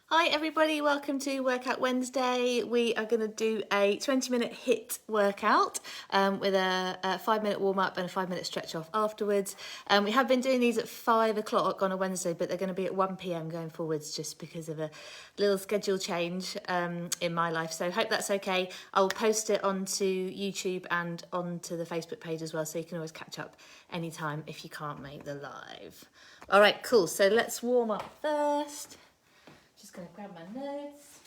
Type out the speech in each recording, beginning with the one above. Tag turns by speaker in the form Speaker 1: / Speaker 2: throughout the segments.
Speaker 1: Hi everybody, welcome to Workout Wednesday. We are going to do a 20-minute HIIT workout with a 5-minute warm-up and a 5-minute stretch off afterwards. We have been doing these at 5 o'clock on a Wednesday, but they're going to be at 1 p.m. going forwards just because of a little schedule change in my life. So hope that's okay. I'll post it onto YouTube and onto the Facebook page as well, so you can always catch up anytime if you can't make the live. All right, cool. So let's warm up first. Just going to grab my notes.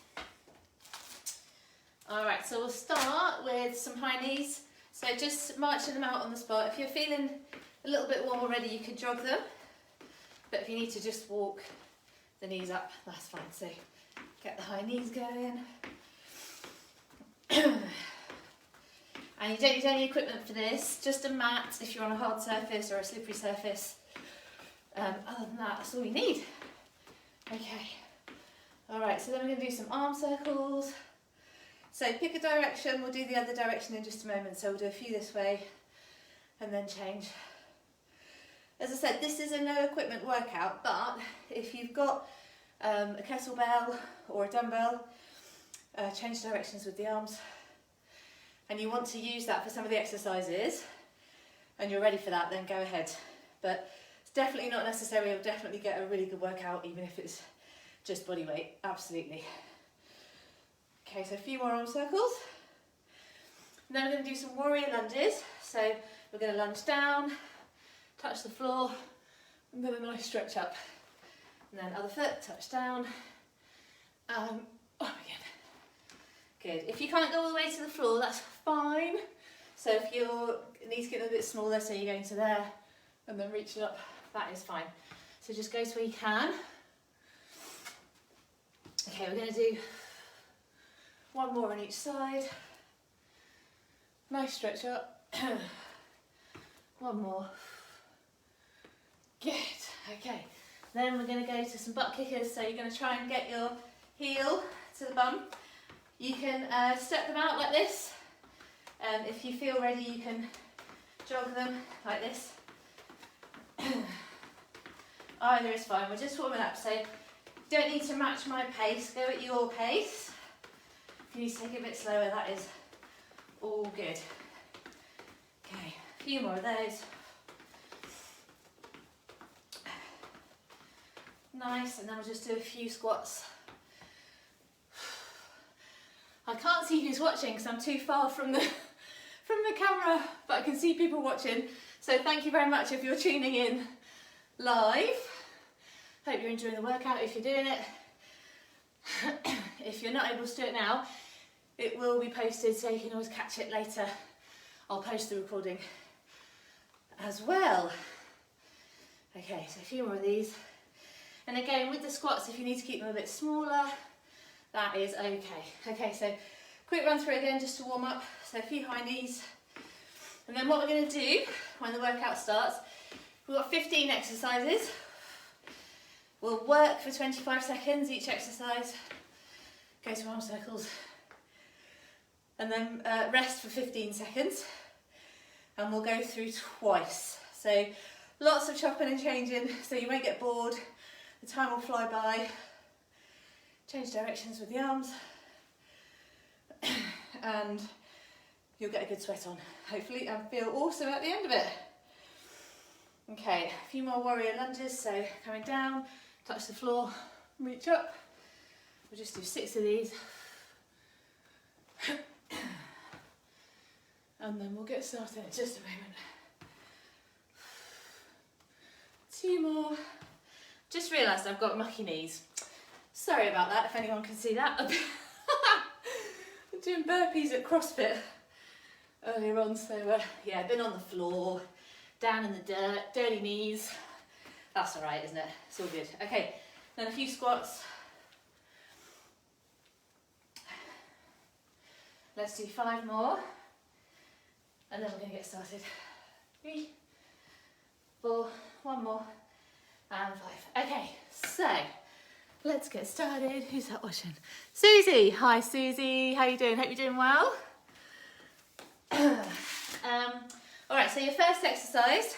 Speaker 1: All right, so we'll start with some high knees. So just marching them out on the spot. If you're feeling a little bit warm already, you could jog them. But if you need to just walk the knees up, that's fine. So get the high knees going. And you don't need any equipment for this, just a mat if you're on a hard surface or a slippery surface. Other than that, that's all you need. Okay. All right, so then we're going to do some arm circles. So pick a direction, we'll do the other direction in just a moment. So we'll do a few this way and then change. As I said, this is a no equipment workout, but if you've got a kettlebell or a dumbbell, change directions with the arms. And you want to use that for some of the exercises and you're ready for that, then go ahead. But it's definitely not necessary. You'll definitely get a really good workout even if it's just body weight, absolutely. Okay, so a few more arm circles. And then we're going to do some warrior lunges. So we're going to lunge down, touch the floor, and then a nice stretch up. And then other foot, touch down, up again. Good. If you can't go all the way to the floor, that's fine. So if your knees get a bit smaller, so you're going to there, and then reaching up, that is fine. So just go to where you can. Okay, we're going to do one more on each side. Nice stretch up. One more. Good. Okay. Then we're going to go to some butt kickers. So you're going to try and get your heel to the bum. You can step them out like this. If you feel ready, you can jog them like this. Either is fine. We're just warming up. So don't need to match my pace, go at your pace. If you need to take it a bit slower, that is all good. Okay, a few more of those. Nice, and then we'll just do a few squats. I can't see who's watching because I'm too far from the camera, but I can see people watching. So thank you very much if you're tuning in live. Hope you're enjoying the workout if you're doing it. If you're not able to do it now, it will be posted so you can always catch it later. I'll post the recording as well. Okay, so a few more of these. And again, with the squats, if you need to keep them a bit smaller, that is okay. Okay, so quick run through again just to warm up. So a few high knees. And then what we're going to do when the workout starts, we've got 15 exercises. We'll work for 25 seconds each exercise, go to arm circles, and then rest for 15 seconds, and we'll go through twice. So lots of chopping and changing, so you won't get bored, the time will fly by. Change directions with the arms, and you'll get a good sweat on, hopefully, and feel awesome at the end of it. Okay, a few more warrior lunges, so coming down, touch the floor, reach up. We'll just do 6 of these. And then we'll get started in just a moment. 2 more. Just realised I've got mucky knees. Sorry about that, if anyone can see that. I'm doing burpees at CrossFit earlier on, so yeah, I've been on the floor, down in the dirt, dirty knees. That's all right, isn't it? It's all good. Okay, then a few squats. Let's do 5 more, and then we're going to get started. 3, 4, 1 more, and 5. Okay, so let's get started. Who's that watching? Susie. Hi, Susie. How you doing? Hope you're doing well. All right, so your first exercise,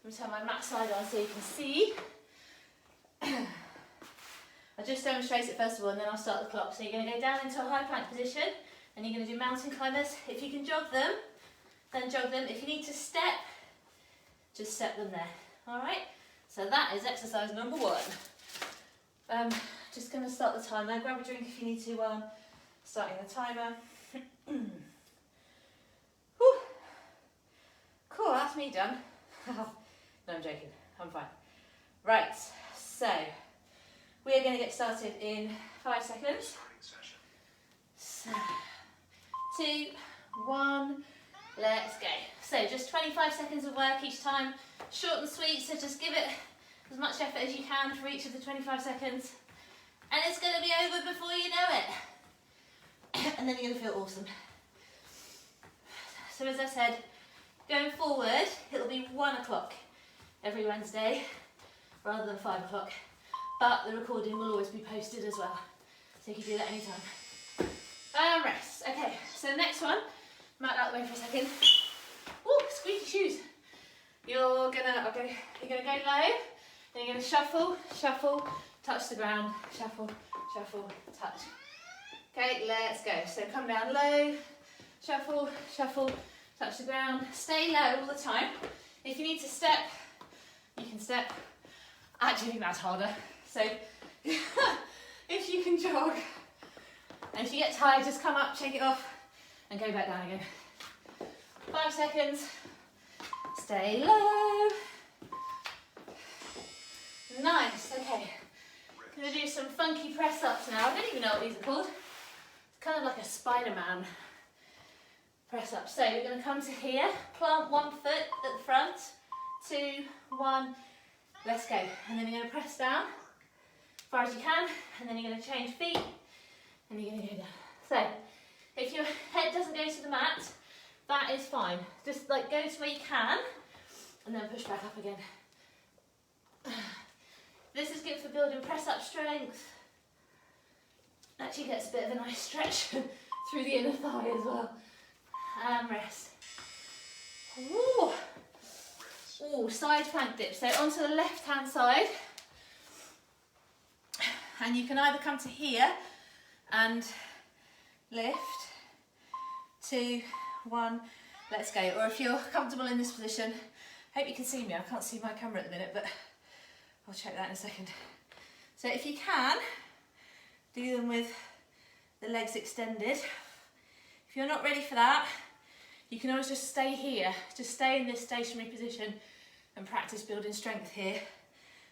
Speaker 1: let me turn my mat side on so you can see. I'll just demonstrate it first of all and then I'll start the clock. So you're going to go down into a high plank position and you're going to do mountain climbers. If you can jog them, then jog them. If you need to step, just step them there. Alright? So that is exercise number 1. Just going to start the timer. Grab a drink if you need to starting the timer. Whew. Cool, that's me done. No, I'm joking. I'm fine. Right, so we are going to get started in 5 seconds. So, 2, 1, let's go. So just 25 seconds of work each time. Short and sweet, so just give it as much effort as you can for each of the 25 seconds. And it's going to be over before you know it. And then you're going to feel awesome. So as I said, going forward, it'll be 1 o'clock every Wednesday rather than 5 o'clock. But the recording will always be posted as well. So you can do that anytime. Rest. Okay, so next one, mat out the way for a second. Ooh, squeaky shoes. You're gonna go low, then you're gonna shuffle, shuffle, touch the ground, shuffle, shuffle, touch. Okay, let's go. So come down low, shuffle, shuffle, touch the ground. Stay low all the time. If you need to step, you can step. Actually, I think that's harder. So if you can jog, and if you get tired, just come up, shake it off, and go back down again. 5 seconds. Stay low. Nice, okay. Gonna do some funky press ups now. I don't even know what these are called. It's kind of like a Spider-Man press up. So you're gonna come to here, plant 1 foot at the front, 2, 1, let's go. And then you're gonna press down as far as you can, and then you're gonna change feet, and you're gonna go down. So if your head doesn't go to the mat, that is fine. Just like go to where you can, and then push back up again. This is good for building press up strength. Actually gets a bit of a nice stretch through the inner thigh as well. And rest. Ooh. Ooh, side plank dip. So onto the left hand side. And you can either come to here and lift. 2, 1, let's go. Or if you're comfortable in this position, hope you can see me. I can't see my camera at the minute, but I'll check that in a second. So if you can, do them with the legs extended. If you're not ready for that, you can always just stay here. Just stay in this stationary position and practice building strength here.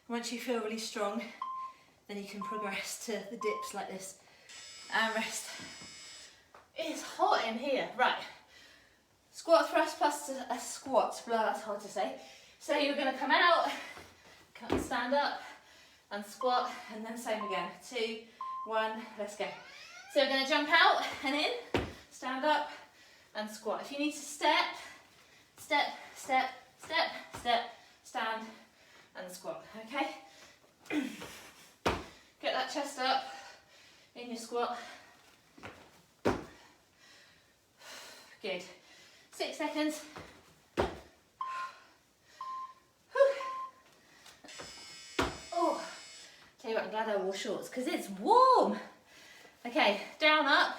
Speaker 1: Once you feel really strong, then you can progress to the dips like this. And rest. It's hot in here. Right. Squat thrust plus a squat. Blah, that's hard to say. So you're going to come out, stand up, and squat, and then same again. 2, 1, let's go. So we're going to jump out and in, stand up, and squat. If you need to step, step, step, step, step, stand, and squat. Okay? Get that chest up in your squat. Good. 6 seconds. Oh, tell you what, I'm glad I wore shorts because it's warm. Okay, down, up,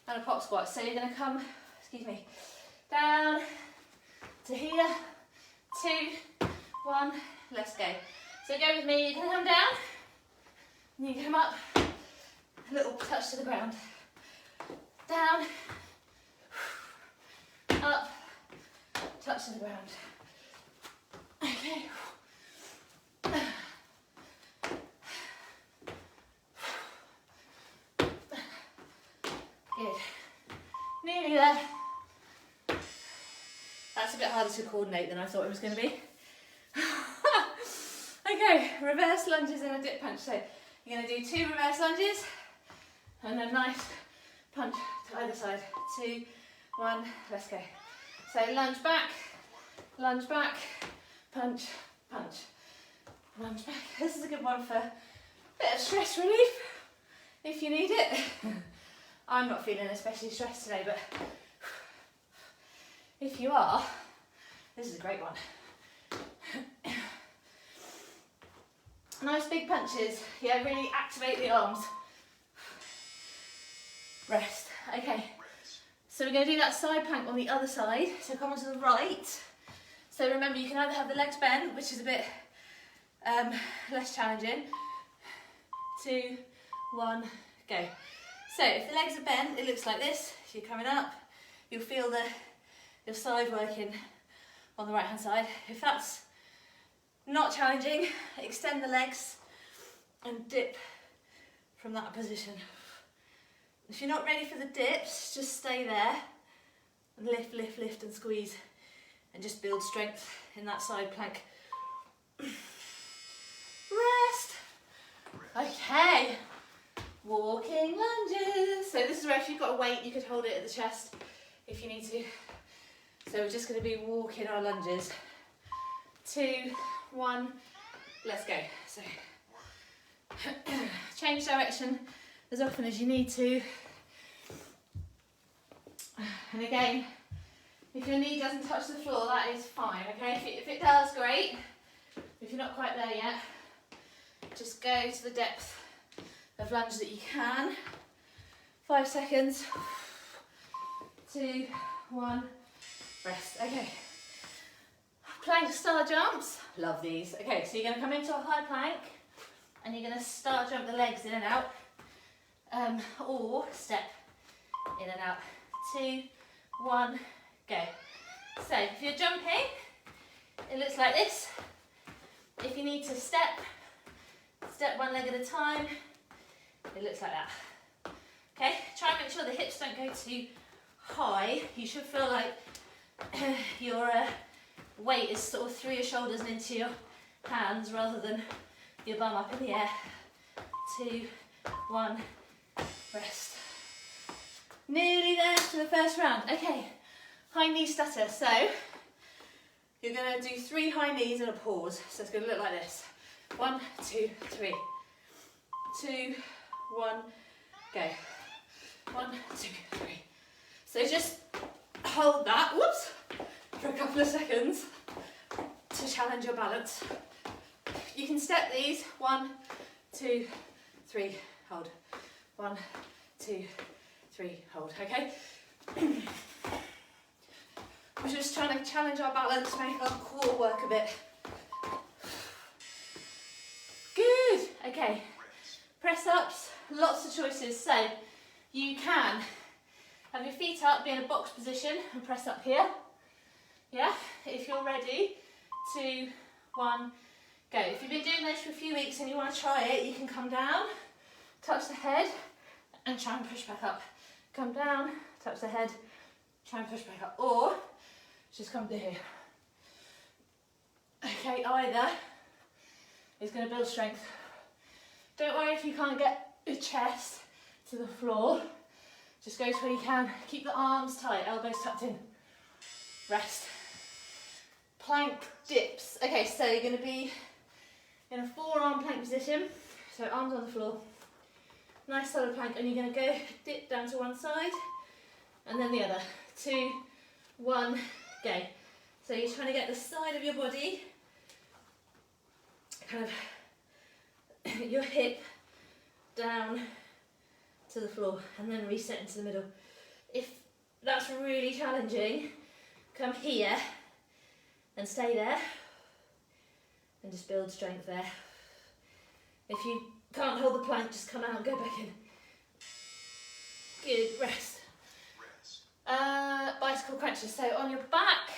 Speaker 1: and a pop squat. So you're going to come, excuse me, down to here. 2, 1, let's go. So go with me. You can come down, and you come up, a little touch to the ground. Down, up, touch to the ground. Okay. Good. Nearly there. That's a bit harder to coordinate than I thought it was going to be. Okay, reverse lunges and a dip punch. So you're going to do 2 reverse lunges and a nice punch to either side. 2, 1, let's go. So lunge back, punch, punch, lunge back. This is a good one for a bit of stress relief if you need it. I'm not feeling especially stressed today, but if you are, this is a great one. Nice big punches. Yeah, really activate the arms. Rest. Okay. So we're going to do that side plank on the other side. So come on to the right. So remember, you can either have the legs bent, which is a bit less challenging. 2, 1, go. So if the legs are bent, it looks like this. If you're coming up, you'll feel your side working on the right hand side. If that's not challenging, extend the legs and dip from that position. If you're not ready for the dips, just stay there and lift, lift, lift and squeeze and just build strength in that side plank. Rest. Okay, walking lunges. So this is where if you've got a weight, you could hold it at the chest if you need to. So we're just going to be walking our lunges. 2, 1, let's go. So change direction as often as you need to. And again, if your knee doesn't touch the floor, that is fine, okay? If it does, great. If you're not quite there yet, just go to the depth of lunge that you can. 5 seconds. 2, 1, rest. Okay. Plank star jumps. Love these. Okay, so you're going to come into a high plank and you're going to star jump the legs in and out, or step in and out. 2, 1, go. So if you're jumping, it looks like this. If you need to step one leg at a time, it looks like that. Okay, try and make sure the hips don't go too high. You should feel like your weight is sort of through your shoulders and into your hands rather than your bum up in the air. 2, 1, rest. Nearly there to the first round. Okay, high knee stutter. So you're going to do 3 high knees and a pause. So it's going to look like this. 1, 2, 3. 2, 1, go. 1, 2, 3. So just hold that, whoops, for a couple of seconds to challenge your balance. You can step these. 1, 2, 3, hold. 1, 2, 3, hold, okay? We're just trying to challenge our balance, make our core work a bit. Good, okay. Press ups, lots of choices. So you can have your feet up, be in a box position and press up here. Yeah, if you're ready. 2, 1, go. If you've been doing this for a few weeks and you want to try it, you can come down, touch the head and try and push back up. Come down, touch the head, try and push back up, or just come to here. Okay, either is going to build strength. Don't worry if you can't get your chest to the floor. Just go to where you can. Keep the arms tight, elbows tucked in. Rest. Plank dips. Okay, so you're going to be in a forearm plank position. So arms on the floor. Nice solid plank, and you're going to go dip down to one side and then the other. 2, 1, go. So you're trying to get the side of your body, kind of your hip down to the floor and then reset into the middle. If that's really challenging, come here and stay there and just build strength there. If you can't hold the plank, just come out and go back in. Good, rest. Bicycle crunches. So on your back,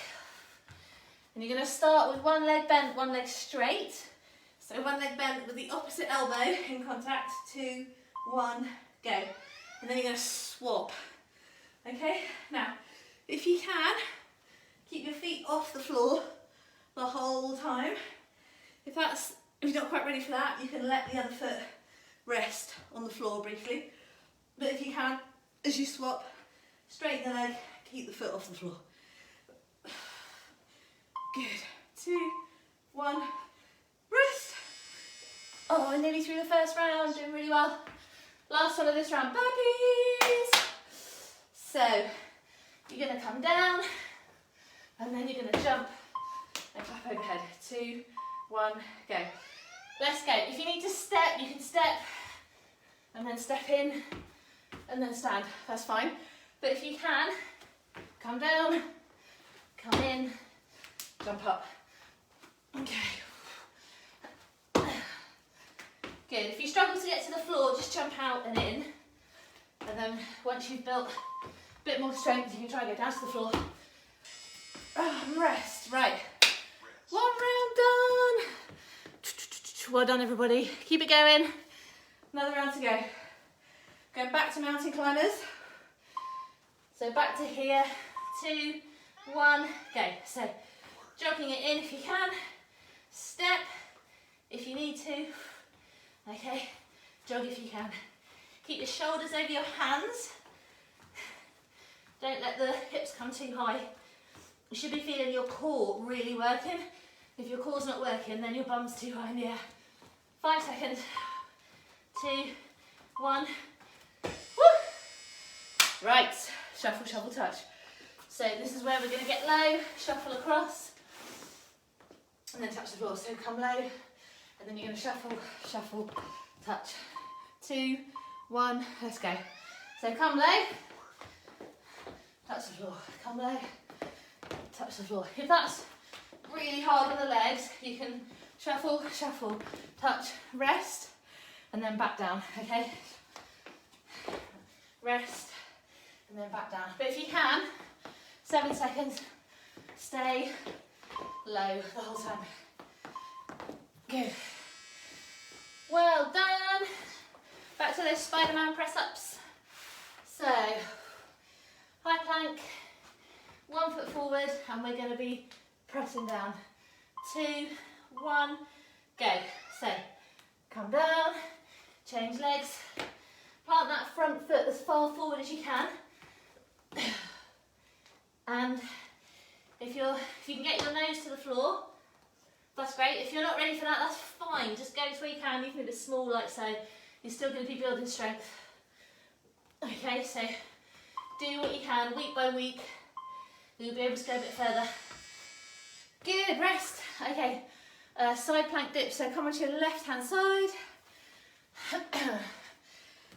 Speaker 1: and you're going to start with one leg bent, one leg straight. So one leg bent with the opposite elbow in contact. 2, 1, go. And then you're going to swap. Okay, now if you can, keep your feet off the floor the whole time. If you're not quite ready for that, you can let the other foot rest on the floor briefly. But if you can, as you swap, straighten the leg, keep the foot off the floor. Good. 2, 1, rest. Oh, we're nearly through the first round, doing really well. Last one of this round, burpees. So, you're going to come down, and then you're going to jump and clap overhead. 2, 1, go. Let's go. If you need to step, you can step and then step in and then stand. That's fine. But if you can, come down, come in, jump up. Okay. Good. If you struggle to get to the floor, just jump out and in. And then once you've built a bit more strength, you can try and go down to the floor. Rest. Right. 1 round done. Well done, everybody. Keep it going. Another round to go. Going back to mountain climbers. So back to here. 2, 1, go. So jogging it in if you can. Step if you need to. Okay. Jog if you can. Keep your shoulders over your hands. Don't let the hips come too high. You should be feeling your core really working. If your core's not working, then your bum's too high in the air. 5 seconds. 2, 1. Woo! Right, shuffle, shuffle, touch. So this is where we're going to get low, shuffle across, and then touch the floor. So come low, and then you're going to shuffle, shuffle, touch. 2, 1, let's go. So come low, touch the floor, come low, touch the floor. If that's really hard on the legs, you can shuffle, shuffle, touch, rest, and then back down, okay? Rest, and then back down. But if you can, 7 seconds, stay low the whole time. Good. Well done. Back to those Spider-Man press-ups. So, high plank, 1 foot forward, and we're going to be pressing down. 2, 1, go. So, come down, change legs, plant that front foot as far forward as you can. And if you can get your nose to the floor, that's great. If you're not ready for that, that's fine. Just go to where you can, even if it's small like so. You're still going to be building strength. Okay, so do what you can, week by week. You'll be able to go a bit further. Good, rest. Okay, side plank dip. So come onto your left-hand side.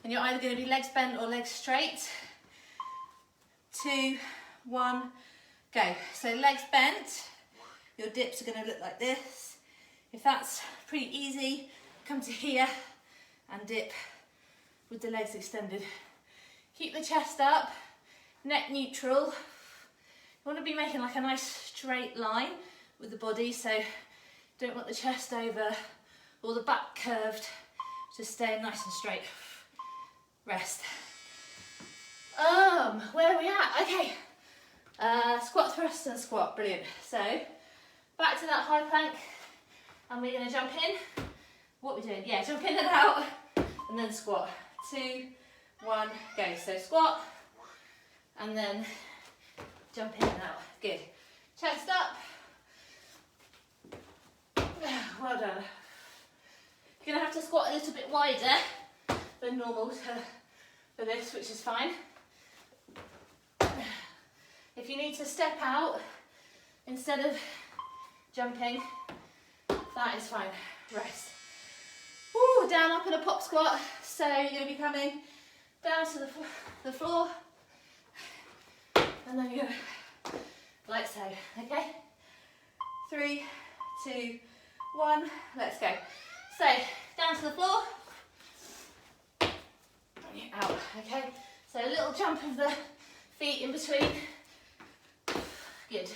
Speaker 1: And you're either going to be legs bent or legs straight. 2, 1, go. So legs bent, your dips are going to look like this. If that's pretty easy, come to here and dip with the legs extended. Keep the chest up, neck neutral. You want to be making like a nice straight line with the body, so don't want the chest over or the back curved, just staying nice and straight. Rest. Where are we at? Okay. Squat, thrust and squat, brilliant. So, back to that high plank, and we're going to jump in. What are we doing? Yeah, jump in and out, and then squat. 2, 1, go. So squat, and then jump in and out. Good. Chest up. Well done. You're going to have to squat a little bit wider than normal for this, which is fine. If you need to step out instead of jumping, that is fine. Rest. Woo, down, up in a pop squat. So you're going to be coming down to the floor, and then you're going to, like so, okay? 3, 2, 1, let's go. So, down to the floor, out, okay? So a little jump of the feet in between. Good.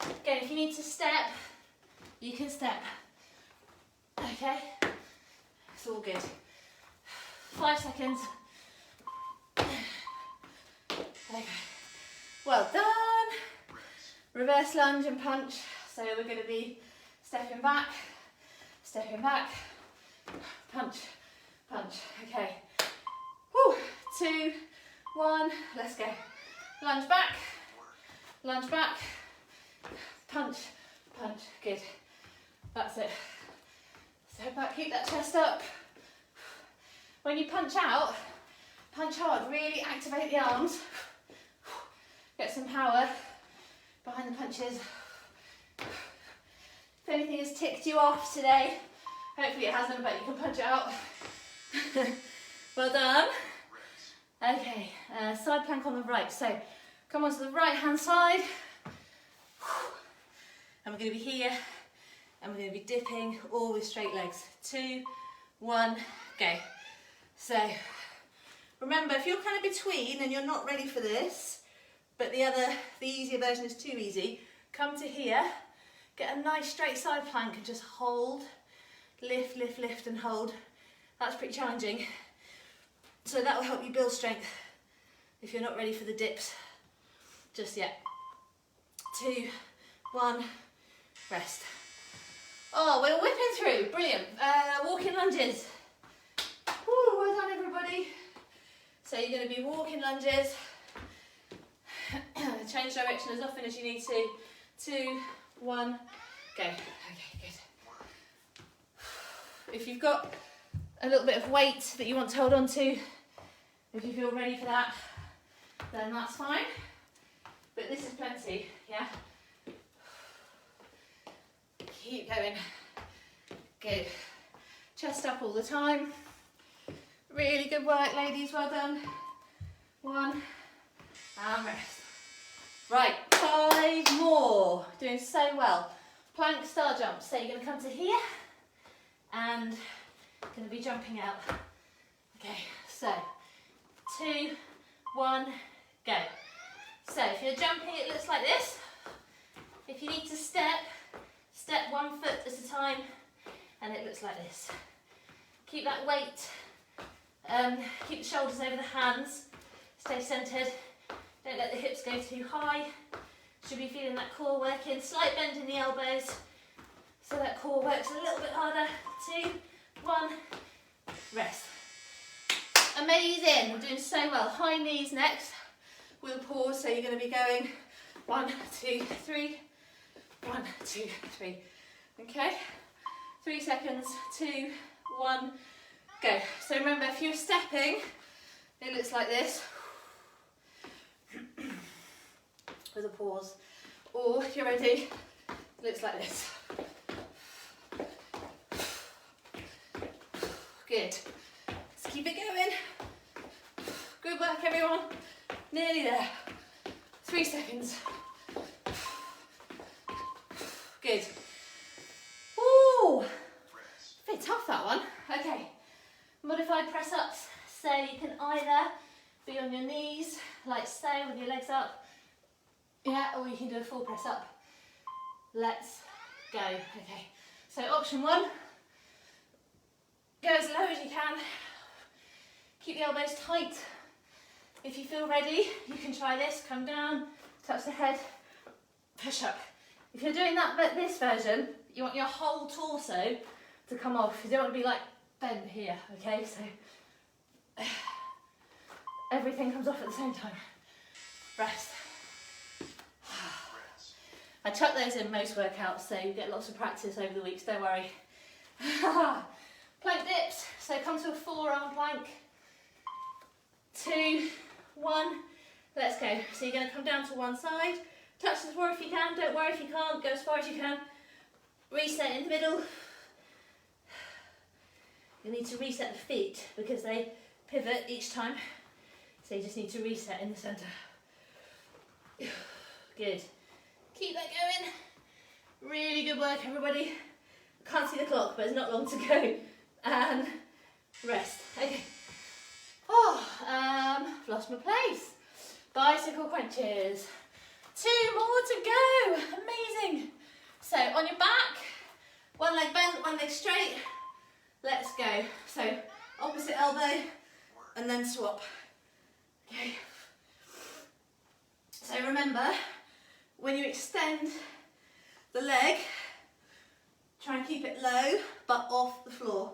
Speaker 1: Again, if you need to step, you can step. Okay? It's all good. 5 seconds. Okay. Well done. Reverse lunge and punch. So we're going to be stepping back, punch, punch. Okay. Woo. 2, 1, let's go. Lunge back, punch, punch. Good. That's it. Step back, keep that chest up. When you punch out, punch hard, really activate the arms. Get some power behind the punches. If anything has ticked you off today, hopefully it hasn't, but you can punch it out. Well done. Okay, side plank on the right. So come on to the right hand side. And we're going to be here, and we're going to be dipping all with straight legs. 2, 1, go. So remember, if you're kind of between and you're not ready for this, but the easier version is too easy, come to here, get a nice straight side plank and just hold, lift, lift, lift and hold. That's pretty challenging. So that will help you build strength if you're not ready for the dips just yet. 2, 1, rest. Oh, we're whipping through, brilliant. Walking lunges. Woo, well done everybody. So you're going to be walking lunges. Change direction as often as you need to. 2, 1, go. Okay, good. If you've got a little bit of weight that you want to hold on to, if you feel ready for that, then that's fine. But this is plenty, yeah? Keep going. Good. Chest up all the time. Really good work, ladies, well done. 1, and rest. Right, 5 more. Doing so well. Plank star jump. So you're going to come to here and going to be jumping out. Okay, so 2, 1, go. So if you're jumping, it looks like this. If you need to step 1 foot at a time, and it looks like this. Keep that weight, keep the shoulders over the hands, stay centred, don't let the hips go too high. Should be feeling that core working, slight bend in the elbows, so that core works a little bit harder. 2, 1, rest. Amazing, we're doing so well. High knees next. We'll pause, so you're going to be going 1, 2, 3, 1, 2, 3. Okay, 3 seconds, 2, 1, go. So remember, if you're stepping, it looks like this, with a pause. Or if you're ready, it looks like this. Good. Let's keep it going. Good work, everyone. Nearly there. 3 seconds. Good. Ooh, bit tough that one. Okay, modified press ups. So you can either be on your knees, like so, with your legs up. Yeah, or you can do a full press up. Let's go. Okay, so option 1, go as low as you can. Keep the elbows tight. If you feel ready, you can try this. Come down, touch the head, push up. If you're doing that, but this version, you want your whole torso to come off. You don't want to be like bent here, okay? So everything comes off at the same time. Rest. I chuck those in most workouts, so you get lots of practice over the weeks, don't worry. Plank dips, so come to a forearm plank. 2, 1, let's go. So you're going to come down to one side, touch the floor if you can, don't worry if you can't, go as far as you can. Reset in the middle. You need to reset the feet because they pivot each time. So you just need to reset in the centre. Good. Keep that going. Really good work, everybody. Can't see the clock, but it's not long to go. And rest. Okay. Oh, I've lost my place. Bicycle crunches. 2 more to go. Amazing. So on your back, one leg bent, one leg straight. Let's go. So opposite elbow and then swap. Okay. So remember, when you extend the leg, try and keep it low but off the floor.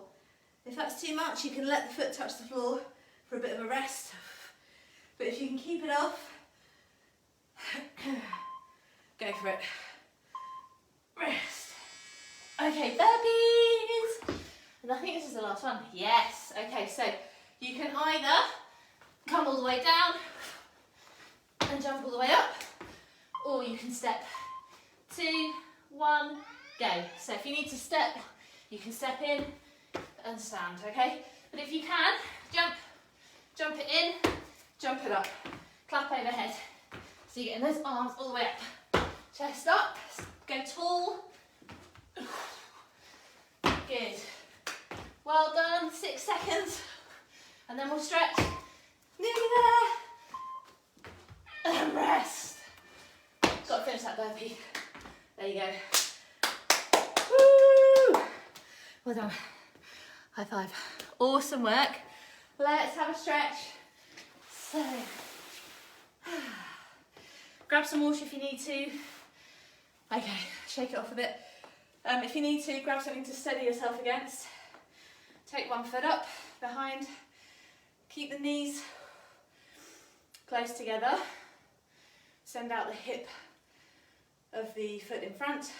Speaker 1: If that's too much, you can let the foot touch the floor for a bit of a rest. But if you can keep it off, go for it. Rest. Okay, burpees. And I think this is the last one. Yes. Okay, so you can either come all the way down and jump all the way up, or you can step 2, 1, go. So if you need to step, you can step in and stand, okay? But if you can, jump it in, jump it up, clap overhead. So you're getting those arms all the way up. Chest up, go tall. Good. Well done, 6 seconds. And then we'll stretch. Nearly there. And rest. Got to finish that burpee. There you go. Woo! Well done. High five. Awesome work. Let's have a stretch. So, grab some water if you need to. Okay, shake it off a bit. If you need to, grab something to steady yourself against. Take one foot up, behind. Keep the knees close together. Send out the hip of the foot in front.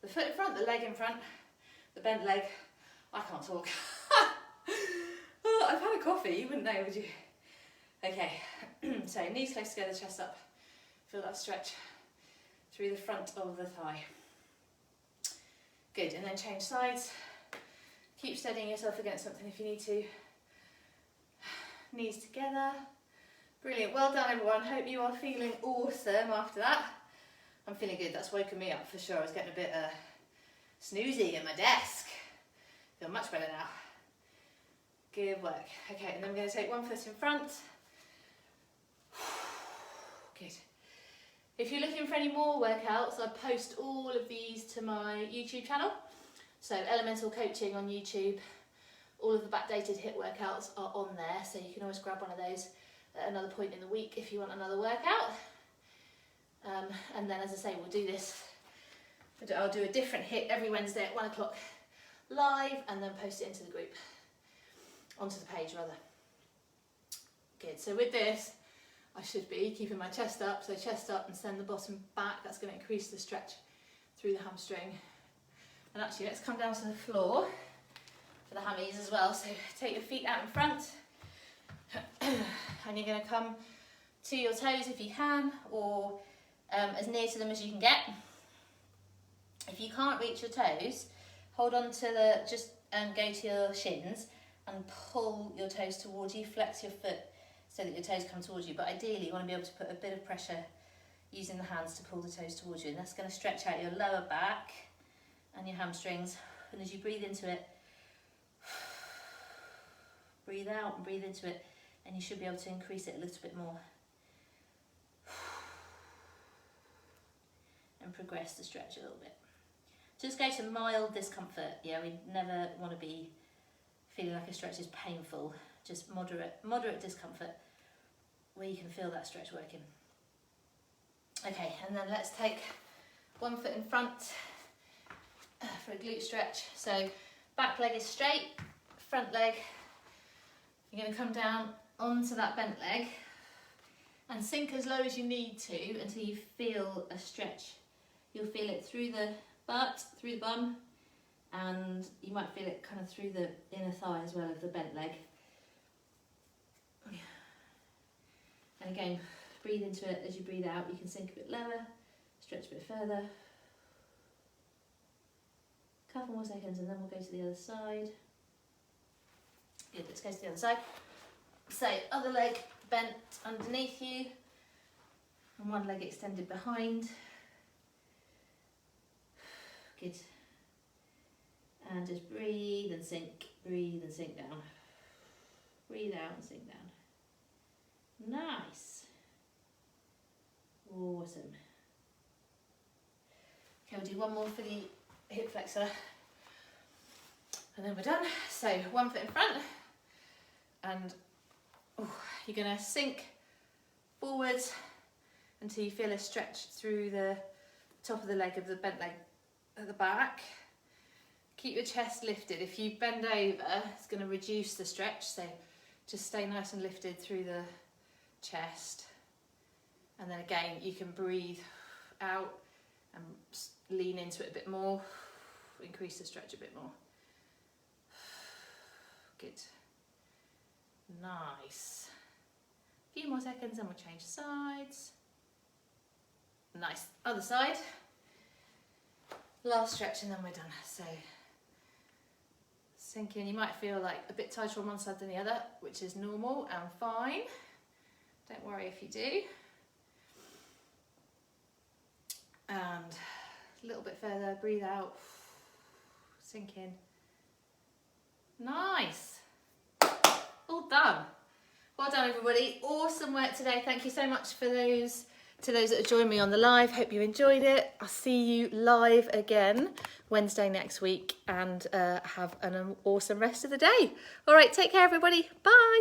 Speaker 1: The foot in front, the leg in front, the bent leg. I can't talk. Oh, I've had a coffee, you wouldn't know, would you? Okay, so knees close together, chest up. Feel that stretch through the front of the thigh. Good, and then change sides. Keep steadying yourself against something if you need to. Knees together. Brilliant, well done everyone. Hope you are feeling awesome after that. I'm feeling good, that's woken me up for sure. I was getting a bit snoozy at my desk. Feel much better now. Good work. Okay, and then we're going to take one foot in front. Good. If you're looking for any more workouts, I post all of these to my YouTube channel. So Elemental Coaching on YouTube. All of the backdated HIIT workouts are on there, so you can always grab one of those at another point in the week if you want another workout. And then, as I say, we'll do this. I'll do a different HIIT every Wednesday at 1 o'clock live, and then post it into the group, onto the page rather. Good. So with this, I should be keeping my chest up. So chest up and send the bottom back. That's going to increase the stretch through the hamstring. And actually, let's come down to the floor for the hammies as well. So take your feet out in front, and you're going to come to your toes if you can, or as near to them as you can get. If you can't reach your toes, hold on to the, just go to your shins and pull your toes towards you, flex your foot so that your toes come towards you. But ideally you want to be able to put a bit of pressure using the hands to pull the toes towards you, and that's going to stretch out your lower back and your hamstrings. And as you breathe into it, breathe out and breathe into it, and you should be able to increase it a little bit more. And progress the stretch a little bit. Just go to mild discomfort. Yeah, we never want to be feeling like a stretch is painful. Just moderate discomfort where you can feel that stretch working. Okay, and then let's take one foot in front for a glute stretch. So back leg is straight, front leg. You're going to come down onto that bent leg and sink as low as you need to until you feel a stretch. You'll feel it through the butt, through the bum, and you might feel it kind of through the inner thigh as well of the bent leg. And again, breathe into it as you breathe out. You can sink a bit lower, stretch a bit further. Couple more seconds and then we'll go to the other side. Good, let's go to the other side. So, other leg bent underneath you and one leg extended behind. Good. And just breathe and sink down. Breathe out and sink down. Nice. Awesome. Okay, we'll do one more for the hip flexor. And then we're done. So one foot in front. And you're going to sink forwards until you feel a stretch through the top of the leg of the bent leg at the back. Keep your chest lifted. If you bend over, it's going to reduce the stretch, so just stay nice and lifted through the chest. And then again, you can breathe out and lean into it a bit more, increase the stretch a bit more. Good. Nice. A few more seconds and we'll change sides. Nice. Other side. Last stretch and then we're done. So sink in. You might feel like a bit tighter on one side than the other, which is normal and fine. Don't worry if you do. And a little bit further, breathe out, sink in. Nice. All done. Well done, everybody. Awesome work today. Thank you so much for those that have joined me on the live. Hope you enjoyed it. I'll see you live again Wednesday next week, and have an awesome rest of the day. All right, take care, everybody. Bye.